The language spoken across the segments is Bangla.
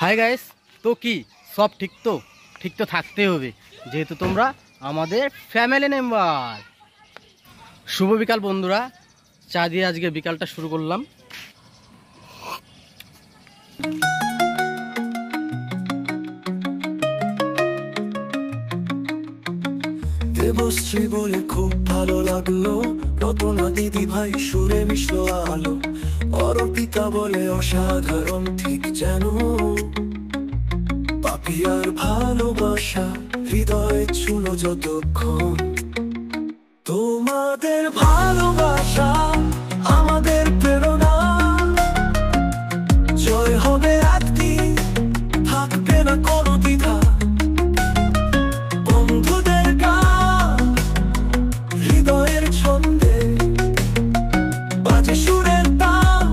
হাই গাইস, তো কি সব ঠিক তো থাকতে হবে, যেহেতু তোমরা আমাদের ফ্যামিলি মেম্বার। শুভ বিকাল বন্ধুরা, চা দিয়ে আজকে বিকালটা শুরু করলাম। দেবশ্রী বলে খুব ভালো লাগলো, রতনা দিদি ভাই সুরে মিশলো আলো, অর্পিতা বলে অসাধারণ ঠিক যেন পাপিয়ার ভালোবাসা হৃদয়ে ছুঁলো যতক্ষণ। তোমাদের ভালোবাসা আমাদের প্রেরণা, জয় হবে একদিন, থাকবে না কোনো দ্বিধা। বন্ধুদের গান হৃদয়ের ছন্দে বাজে সুরের তাল,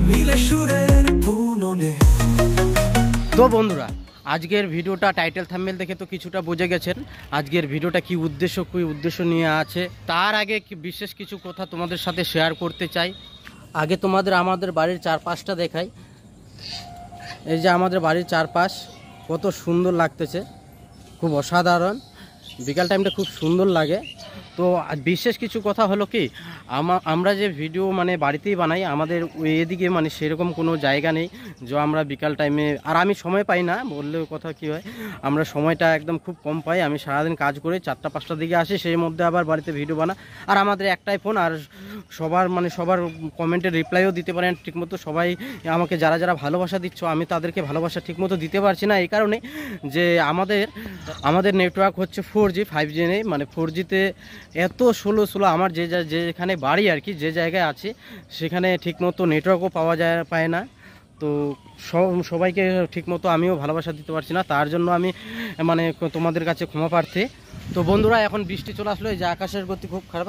মিলে সুরের বুননে। তো বন্ধুরা, আজকের ভিডিওটা টাইটেল থাম্বনেল দেখে তো কিছুটা বুঝে গেছেন আজকের ভিডিওটা কি উদ্দেশ্য নিয়ে আছে। তার আগে বিশেষ কিছু কথা তোমাদের সাথে শেয়ার করতে চাই। আগে তোমাদের আমাদের বাড়ির চারপাশটা দেখাই। এই যে আমাদের বাড়ির চারপাশ কত সুন্দর লাগতেছে, খুব অসাধারণ। বিকাল টাইমটা খুব সুন্দর লাগে। তো বিশেষ কিছু কথা হলো কি, আমরা যে ভিডিও মানে বাড়িতেই বানাই, আমাদের এদিকে মানে সেরকম কোনো জায়গা নেই যে আমরা বিকাল টাইমে, আর আমি সময় পাই না বললেও কথা কি হয়, আমরা সময়টা একদম খুব কম পাই। আমি সারাদিন কাজ করে 4টা-5টার দিকে আসি, সেই মধ্যে আবার বাড়িতে ভিডিও বানা। আর আমাদের একটাই ফোন, আর সবার কমেন্টের রিপ্লাইও দিতে পারেন ঠিকমতো। সবাই আমাকে যারা ভালোবাসা দিচ্ছ, আমি তাদেরকে ভালোবাসা ঠিকমতো দিতে পারছি না, এই কারণে যে আমাদের নেটওয়ার্ক হচ্ছে 4G, 5G নেই। মানে 4Gতে এত স্লো আমার যেখানে বাড়ি আর কি, যে জায়গায় আছে সেখানে ঠিকমতো নেটওয়ার্কও পায় না। তো সবাইকে ঠিকমতো আমিও ভালোবাসা দিতে পারছি না, তার জন্য আমি মানে তোমাদের কাছে ক্ষমা প্রার্থী। তো বন্ধুরা, এখন বৃষ্টি চলে আসলো। এই যে আকাশের গতি খুব খারাপ,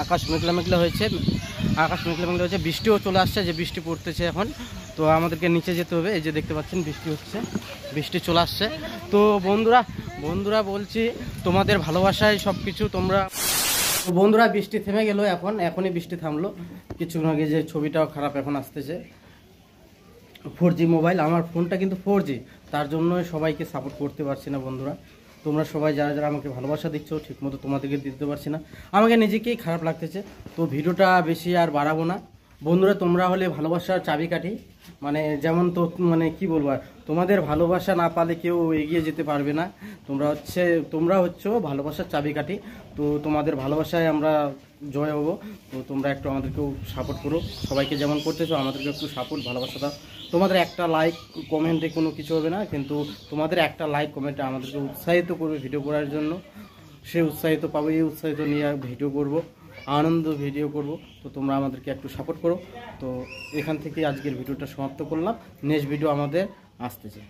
আকাশ মেঘলা হয়েছে, বৃষ্টিও চলে আসছে, যে বৃষ্টি পড়তেছে এখন। তো আমাদেরকে নিচে যেতে হবে। এই যে দেখতে পাচ্ছেন বৃষ্টি হচ্ছে, বৃষ্টি চলে আসছে। তো বন্ধুরা বলছি, তোমাদের ভালোবাসায় সব কিছু তোমরা। তো বন্ধুরা, বৃষ্টি থেমে গেল, এখনই বৃষ্টি থামলো। কিছুক্ষণ আগে যে ছবিটাও খারাপ এখন আসতেছে। 4G মোবাইল, আমার ফোনটা কিন্তু 4G, তার জন্য সবাইকে সাপোর্ট করতে পারছি না। বন্ধুরা, তোমরা সবাই যারা আমাকে ভালোবাসা দিচ্ছ, ঠিকমতো তোমাদেরকে দিতে পারছি না, আমাকে নিজেকেই খারাপ লাগতেছে। তো ভিডিওটা বেশি আর বাড়াবো না। বন্ধুরা, তোমরা হলে ভালোবাসার চাবিকাঠি, মানে যেমন তো মানে কি বলবো, তোমাদের ভালোবাসা না পালে কেউ এগিয়ে যেতে পারবে না। তোমরা হচ্ছে ভালোবাসার চাবিকাঠি। তো তোমাদের ভালোবাসায় আমরা জয় হব। তো তোমরা একটু আমাদেরকেও সাপোর্ট করো, সবাইকে যেমন করতেছো আমাদেরকে একটু সাপোর্ট ভালোবাসা দাও। তোমাদের একটা লাইক কমেন্টে কোনো কিছু হবে না, কিন্তু তোমাদের একটা লাইক কমেন্টে আমাদেরকে উৎসাহিত করবে ভিডিও করার জন্য। সে উৎসাহিত পাবো, এই উৎসাহিত নিয়ে ভিডিও করব, আনন্দ ভিডিও করব। তো তোমরা আমাদেরকে একটু সাপোর্ট করো। তো এখান থেকে আজকের ভিডিওটা সমাপ্ত করলাম। নেক্সট ভিডিও আমাদের আসতেছে।